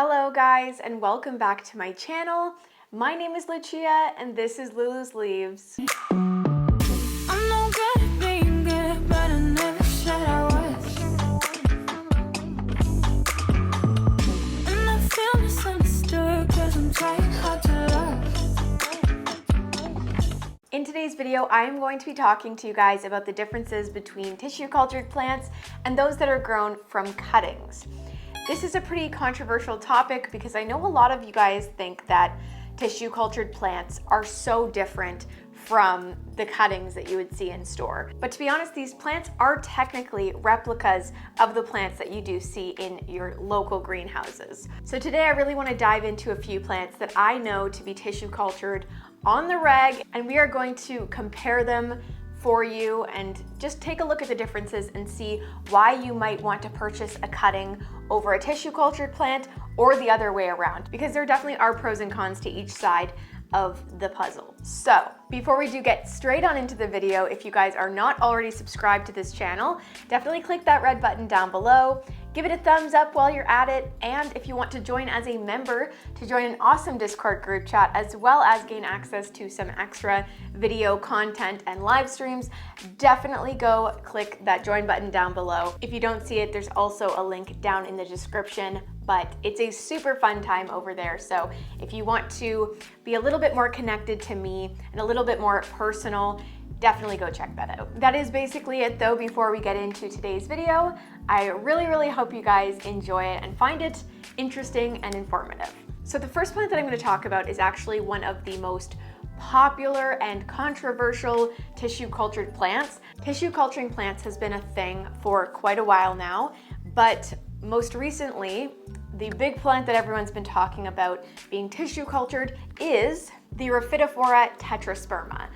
Hello guys, and welcome back to my channel. My name is Lucia and this is Lulu's Leaves. In today's video, I am going to be talking to you guys about the differences between tissue cultured plants and those that are grown from cuttings. This is a pretty controversial topic because I know a lot of you guys think that tissue cultured plants are so different from the cuttings that you would see in store. But to be honest, these plants are technically replicas of the plants that you do see in your local greenhouses. So today I really want to dive into a few plants that I know to be tissue cultured on the reg, and we are going to compare them for you and just take a look at the differences and see why you might want to purchase a cutting over a tissue cultured plant or the other way around, because there definitely are pros and cons to each side of the puzzle. So before we do get straight on into the video, if you guys are not already subscribed to this channel, definitely click that red button down below. Give it a thumbs up while you're at it, and if you want to join as a member to join an awesome Discord group chat as well as gain access to some extra video content and live streams, definitely go click that join button down below. If you don't see it, there's also a link down in the description, but it's a super fun time over there. So if you want to be a little bit more connected to me and a little bit more personal, definitely go check that out. That is basically it though. Before we get into today's video, I really hope you guys enjoy it and find it interesting and informative. So the first plant that I'm going to talk about is actually one of the most popular and controversial tissue cultured plants. Tissue culturing plants has been a thing for quite a while now, but most recently, the big plant that everyone's been talking about being tissue cultured is the Refidophora Tetrasperma.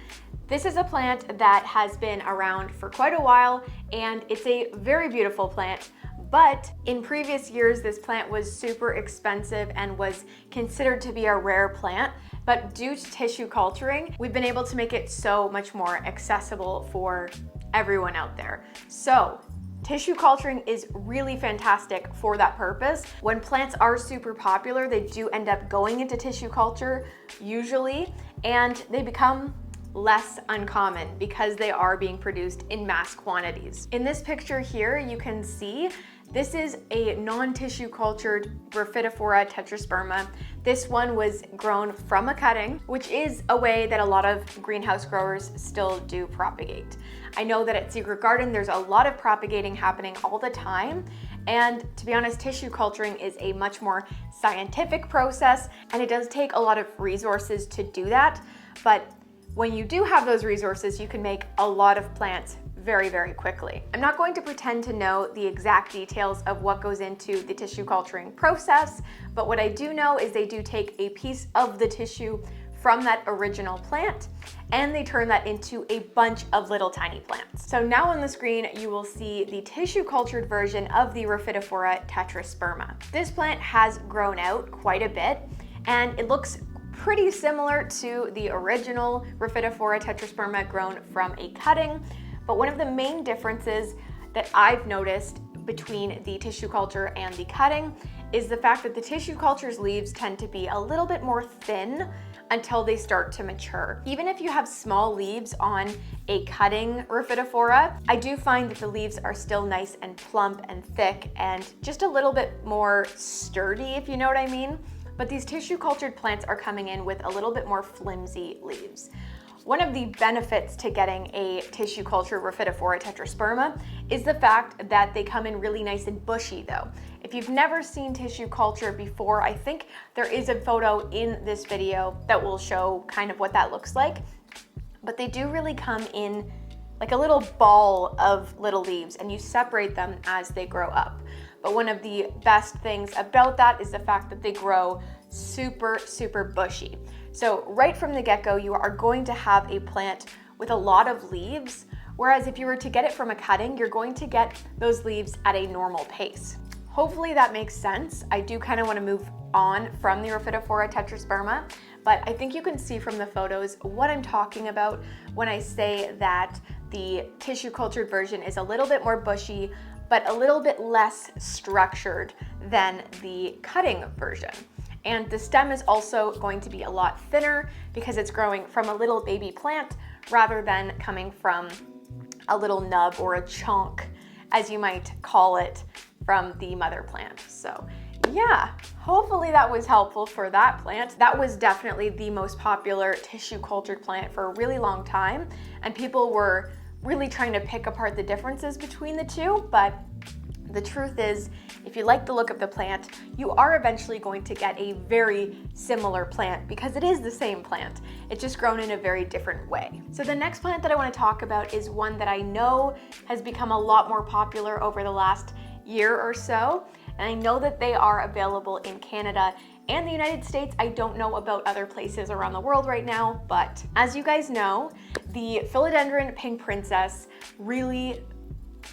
This is a plant that has been around for quite a while, and it's a very beautiful plant, but in previous years this plant was super expensive and was considered to be a rare plant. But due to tissue culturing, we've been able to make it so much more accessible for everyone out there. So tissue culturing is really fantastic for that purpose. When plants are super popular, they do end up going into tissue culture usually, and they become less uncommon because they are being produced in mass quantities. In this picture here, you can see this is a non-tissue cultured Refidophora Tetrasperma. This one was grown from a cutting, which is a way that a lot of greenhouse growers still do propagate. I know that at Secret Garden, there's a lot of propagating happening all the time. And to be honest, tissue culturing is a much more scientific process, and it does take a lot of resources to do that. But when you do have those resources, you can make a lot of plants very quickly. I'm not going to pretend to know the exact details of what goes into the tissue culturing process, but what I do know is they do take a piece of the tissue from that original plant and they turn that into a bunch of little tiny plants. So now on the screen, you will see the tissue cultured version of the Refidophora Tetrasperma. This plant has grown out quite a bit, and it looks pretty similar to the original Refidophora Tetrasperma grown from a cutting. But one of the main differences that I've noticed between the tissue culture and the cutting is the fact that the tissue culture's leaves tend to be a little bit more thin until they start to mature. Even if you have small leaves on a cutting Refidophora, I do find that the leaves are still nice and plump and thick and just a little bit more sturdy, if you know what I mean. But these tissue cultured plants are coming in with a little bit more flimsy leaves. One of the benefits to getting a tissue culture Refidophora Tetrasperma is the fact that they come in really nice and bushy though. If you've never seen tissue culture before, I think there is a photo in this video that will show kind of what that looks like. But they do really come in like a little ball of little leaves, and you separate them as they grow up. But one of the best things about that is the fact that they grow super bushy. So right from the get-go, you are going to have a plant with a lot of leaves, whereas if you were to get it from a cutting, you're going to get those leaves at a normal pace. Hopefully that makes sense. I do kind of want to move on from the Refidophora Tetrasperma, but I think you can see from the photos what I'm talking about when I say that the tissue cultured version is a little bit more bushy, but a little bit less structured than the cutting version. And the stem is also going to be a lot thinner because it's growing from a little baby plant rather than coming from a little nub or a chunk, as you might call it, from the mother plant. So yeah, hopefully that was helpful for that plant. That was definitely the most popular tissue cultured plant for a really long time, and people were really trying to pick apart the differences between the two, but the truth is, if you like the look of the plant, you are eventually going to get a very similar plant because it is the same plant. It's just grown in a very different way. So the next plant that I want to talk about is one that I know has become a lot more popular over the last year or so. And I know that they are available in Canada and the United States. I don't know about other places around the world right now, but as you guys know, the Philodendron Pink Princess really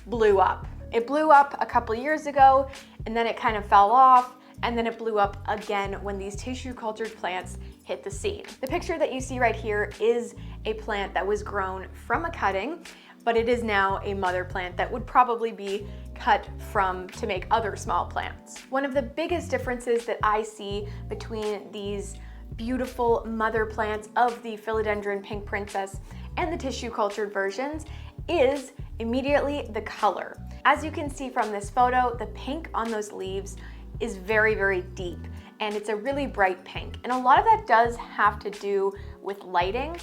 blew up. It blew up a couple years ago, and then it kind of fell off, and then it blew up again when these tissue cultured plants hit the scene. The picture that you see right here is a plant that was grown from a cutting, but it is now a mother plant that would probably be cut from to make other small plants. One of the biggest differences that I see between these beautiful mother plants of the Philodendron Pink Princess and the tissue cultured versions is immediately the color. As you can see from this photo, the pink on those leaves is very, very deep, and it's a really bright pink. And a lot of that does have to do with lighting,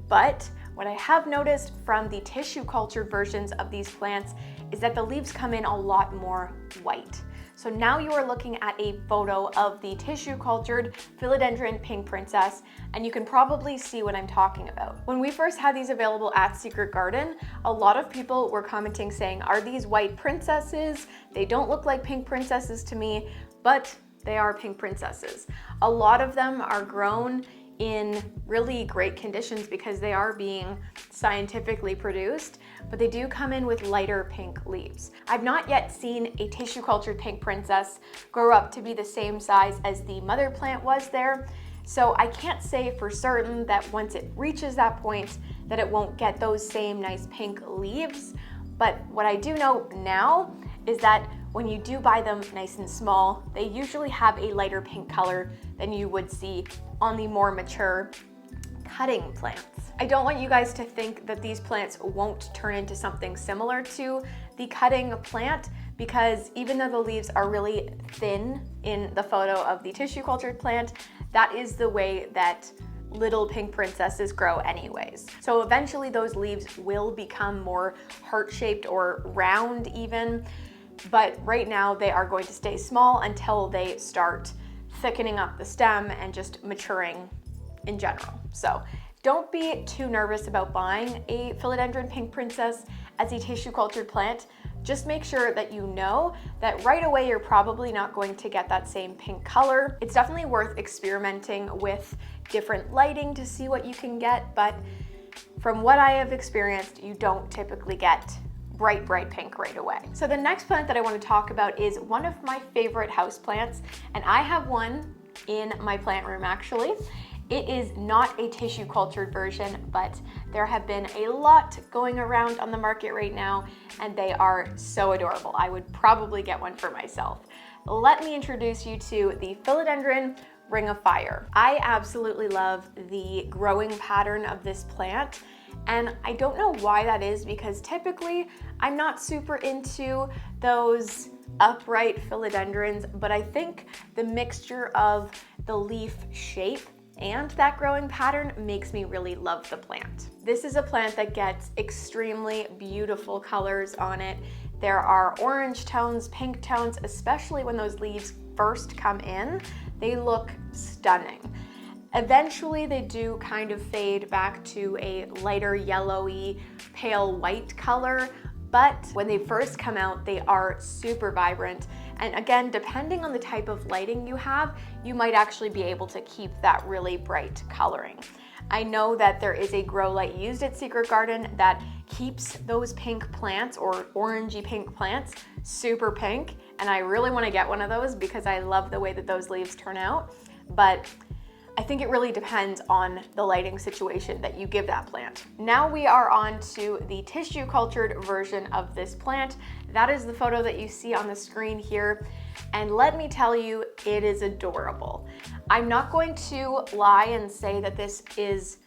but what I have noticed from the tissue cultured versions of these plants is that the leaves come in a lot more white. So now you are looking at a photo of the tissue cultured Philodendron Pink Princess, and you can probably see what I'm talking about. When we first had these available at Secret Garden, a lot of people were commenting saying, are these white princesses? They don't look like pink princesses to me, but they are pink princesses. A lot of them are grown in really great conditions because they are being scientifically produced, but they do come in with lighter pink leaves. I've not yet seen a tissue cultured pink princess grow up to be the same size as the mother plant was there, so I can't say for certain that once it reaches that point that it won't get those same nice pink leaves, but what I do know now is that when you do buy them nice and small, they usually have a lighter pink color than you would see on the more mature cutting plants. I don't want you guys to think that these plants won't turn into something similar to the cutting plant, because even though the leaves are really thin in the photo of the tissue cultured plant, that is the way that little pink princesses grow anyways. So eventually those leaves will become more heart-shaped or round even, but right now they are going to stay small until they start thickening up the stem and just maturing in general. So don't be too nervous about buying a Philodendron Pink Princess as a tissue cultured plant. Just make sure that you know that right away you're probably not going to get that same pink color. It's definitely worth experimenting with different lighting to see what you can get, but from what I have experienced, you don't typically get bright pink right away. So the next plant that I want to talk about is one of my favorite houseplants, and I have one in my plant room actually. It is not a tissue cultured version, but there have been a lot going around on the market right now, and they are so adorable. I would probably get one for myself. Let me introduce you to the Philodendron Ring of Fire. I absolutely love the growing pattern of this plant. And I don't know why that is, because typically I'm not super into those upright philodendrons, but I think the mixture of the leaf shape and that growing pattern makes me really love the plant. This is a plant that gets extremely beautiful colors on it. There are orange tones, pink tones, especially when those leaves first come in. They look stunning. Eventually they do kind of fade back to a lighter yellowy, pale white color, but when they first come out, they are super vibrant. And again, depending on the type of lighting you have, you might actually be able to keep that really bright coloring. I know that there is a grow light used at Secret Garden that keeps those pink plants or orangey pink plants super pink, and I really want to get one of those because I love the way that those leaves turn out. But I think it really depends on the lighting situation that you give that plant. Now we are on to the tissue cultured version of this plant. That is the photo that you see on the screen here. And let me tell you, it is adorable. I'm not going to lie and say that this is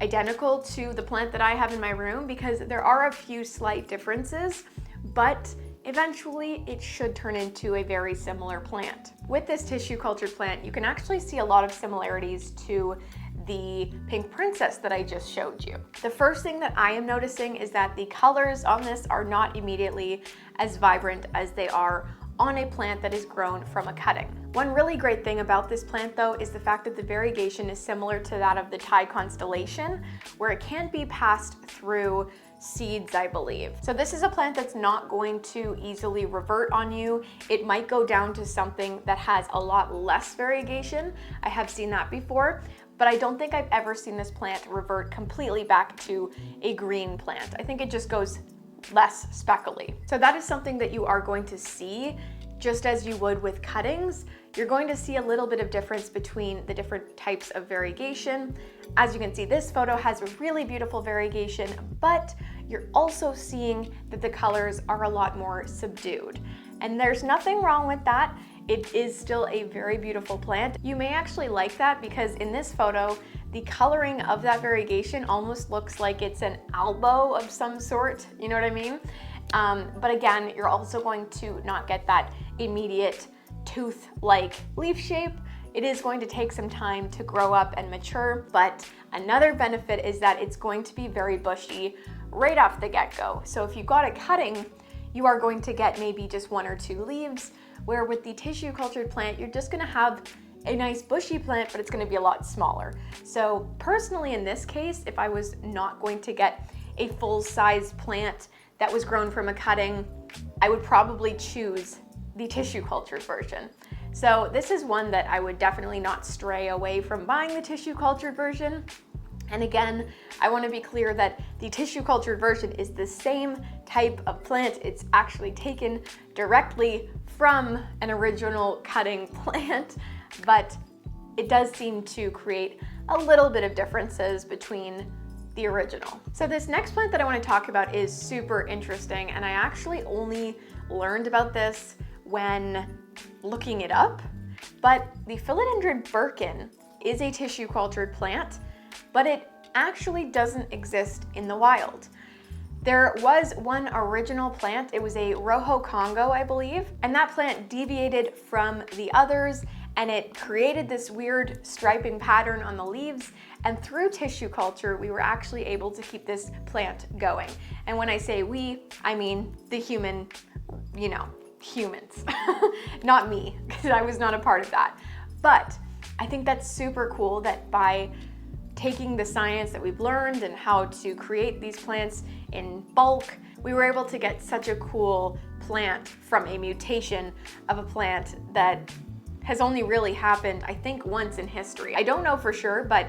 identical to the plant that I have in my room because there are a few slight differences, but eventually it should turn into a very similar plant. With this tissue cultured plant, you can actually see a lot of similarities to the pink princess that I just showed you. The first thing that I am noticing is that the colors on this are not immediately as vibrant as they are on a plant that is grown from a cutting. One really great thing about this plant though is the fact that the variegation is similar to that of the Thai constellation, where it can be passed through seeds, I believe. So this is a plant that's not going to easily revert on you. It might go down to something that has a lot less variegation. I have seen that before, but I don't think I've ever seen this plant revert completely back to a green plant. I think it just goes less speckly. So that is something that you are going to see just as you would with cuttings. You're going to see a little bit of difference between the different types of variegation. As you can see, this photo has a really beautiful variegation, but you're also seeing that the colors are a lot more subdued. And there's nothing wrong with that. It is still a very beautiful plant. You may actually like that because in this photo, the coloring of that variegation almost looks like it's an elbow of some sort, you know what I mean? But again, you're also going to not get that immediate tooth-like leaf shape. It is going to take some time to grow up and mature, but another benefit is that it's going to be very bushy right off the get-go. So if you got a cutting, you are going to get maybe just 1 or 2 leaves, where with the tissue cultured plant, you're just gonna have a nice bushy plant, but it's gonna be a lot smaller. So personally in this case, if I was not going to get a full-size plant that was grown from a cutting, I would probably choose the tissue cultured version. So this is one that I would definitely not stray away from buying the tissue cultured version. And again, I want to be clear that the tissue cultured version is the same type of plant. It's actually taken directly from an original cutting plant, but it does seem to create a little bit of differences between the original. So this next plant that I want to talk about is super interesting, and I actually only learned about this when looking it up, but the Philodendron Birkin is a tissue cultured plant, but it actually doesn't exist in the wild. There was one original plant, it was a Rojo Congo, I believe, and that plant deviated from the others and it created this weird striping pattern on the leaves, and through tissue culture, we were actually able to keep this plant going. And when I say we, I mean the human, humans, not me, because I was not a part of that. But I think that's super cool that by taking the science that we've learned and how to create these plants in bulk, we were able to get such a cool plant from a mutation of a plant that has only really happened, I think, once in history. I don't know for sure, but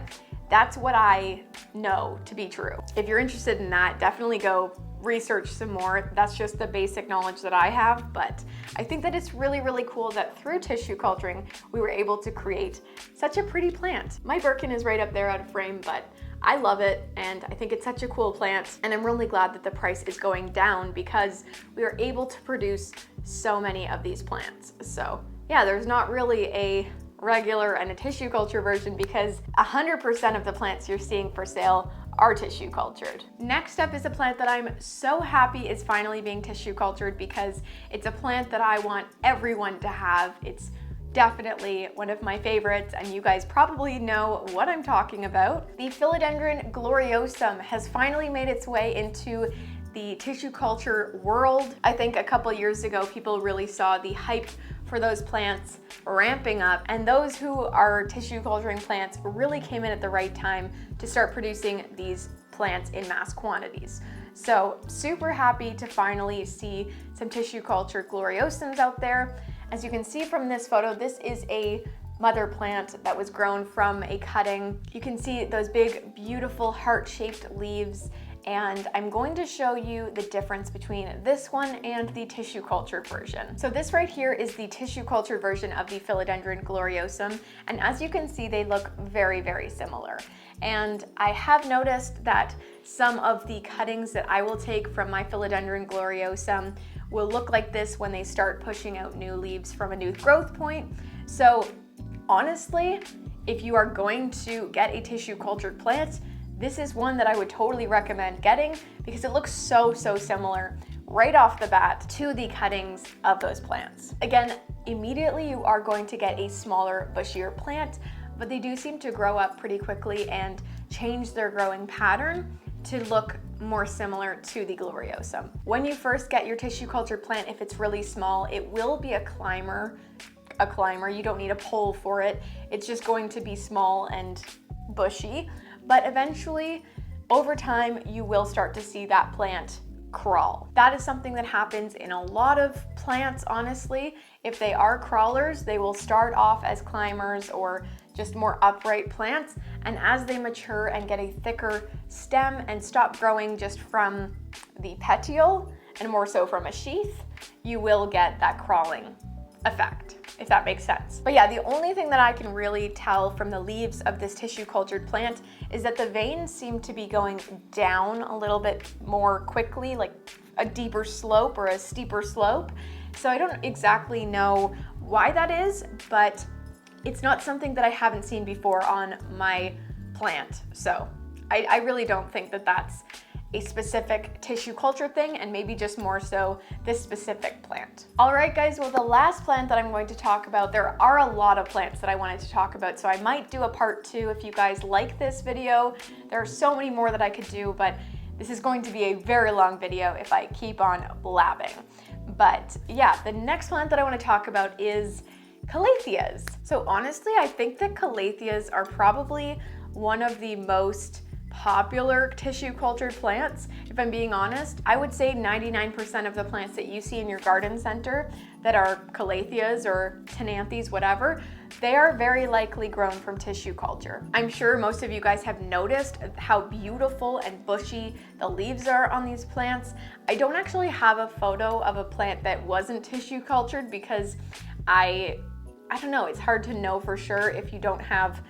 that's what I know to be true. If you're interested in that, definitely go research some more. That's just the basic knowledge that I have, but I think that it's really, really cool that through tissue culturing, we were able to create such a pretty plant. My Birkin is right up there out of frame, but I love it, and I think it's such a cool plant, and I'm really glad that the price is going down because we are able to produce so many of these plants. So yeah, there's not really a regular and a tissue culture version because 100% of the plants you're seeing for sale are tissue cultured. Next up is a plant that I'm so happy is finally being tissue cultured because it's a plant that I want everyone to have. It's definitely one of my favorites, and you guys probably know what I'm talking about. The Philodendron Gloriosum has finally made its way into the tissue culture world. I think a couple years ago, people really saw the hype for those plants ramping up, and those who are tissue culturing plants really came in at the right time to start producing these plants in mass quantities. So super happy to finally see some tissue cultured Gloriosums out there. As you can see from this photo, this is a mother plant that was grown from a cutting. You can see those big, beautiful heart-shaped leaves, and I'm going to show you the difference between this one and the tissue cultured version. So this right here is the tissue cultured version of the Philodendron Gloriosum, and as you can see, they look very, very similar. And I have noticed that some of the cuttings that I will take from my Philodendron Gloriosum will look like this when they start pushing out new leaves from a new growth point. So honestly, if you are going to get a tissue cultured plant, this is one that I would totally recommend getting because it looks so similar right off the bat to the cuttings of those plants. Again, immediately you are going to get a smaller, bushier plant, but they do seem to grow up pretty quickly and change their growing pattern to look more similar to the Gloriosum. When you first get your tissue cultured plant, if it's really small, it will be a climber. You don't need a pole for it. It's just going to be small and bushy, but eventually, over time, you will start to see that plant crawl. That is something that happens in a lot of plants, honestly. If they are crawlers, they will start off as climbers or just more upright plants, and as they mature and get a thicker stem and stop growing just from the petiole and more so from a sheath, you will get that crawling effect, if that makes sense. But yeah, the only thing that I can really tell from the leaves of this tissue cultured plant is that the veins seem to be going down a little bit more quickly, like a deeper slope or a steeper slope. So I don't exactly know why that is, but it's not something that I haven't seen before on my plant. So I really don't think that that's a specific tissue culture thing, and maybe just more so this specific plant. All right, guys, well, the last plant that I'm going to talk about, there are a lot of plants that I wanted to talk about, so I might do a part 2 if you guys like this video. There are so many more that I could do, but this is going to be a very long video if I keep on blabbing. But yeah, the next plant that I want to talk about is Calatheas. So honestly, I think that Calatheas are probably one of the most popular tissue cultured plants. If I'm being honest, I would say 99% of the plants that you see in your garden center that are Calatheas or Tenanthes, whatever, they are very likely grown from tissue culture. I'm sure most of you guys have noticed how beautiful and bushy the leaves are on these plants. I don't actually have a photo of a plant that wasn't tissue cultured because I don't know, it's hard to know for sure if you don't have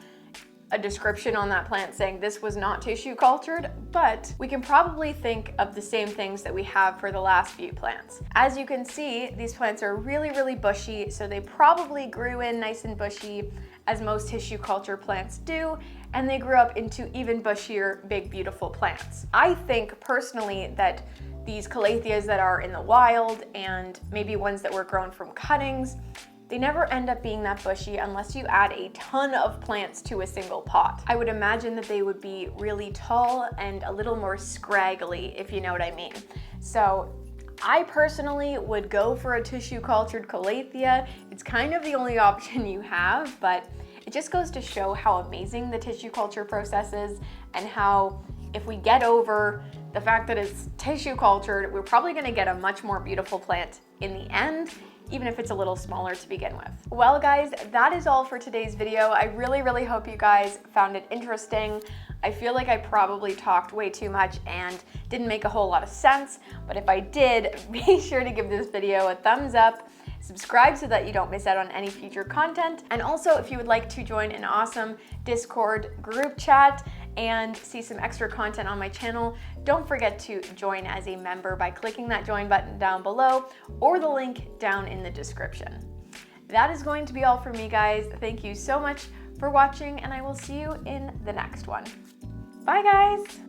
a description on that plant saying this was not tissue cultured, but we can probably think of the same things that we have for the last few plants. As you can see, these plants are really bushy, so they probably grew in nice and bushy as most tissue culture plants do, and they grew up into even bushier, big, beautiful plants. I think personally that these Calatheas that are in the wild and maybe ones that were grown from cuttings, they never end up being that bushy unless you add a ton of plants to a single pot. I would imagine that they would be really tall and a little more scraggly, if you know what I mean. So I personally would go for a tissue cultured Calathea. It's kind of the only option you have, but it just goes to show how amazing the tissue culture process is and how if we get over the fact that it's tissue cultured, we're probably gonna get a much more beautiful plant in the end, even if it's a little smaller to begin with. Well guys, that is all for today's video. I really hope you guys found it interesting. I feel like I probably talked way too much and didn't make a whole lot of sense, but if I did, be sure to give this video a thumbs up, subscribe so that you don't miss out on any future content, and also if you would like to join an awesome Discord group chat and see some extra content on my channel, don't forget to join as a member by clicking that join button down below or the link down in the description. That is going to be all for me, guys. Thank you so much for watching, and I will see you in the next one. Bye, guys.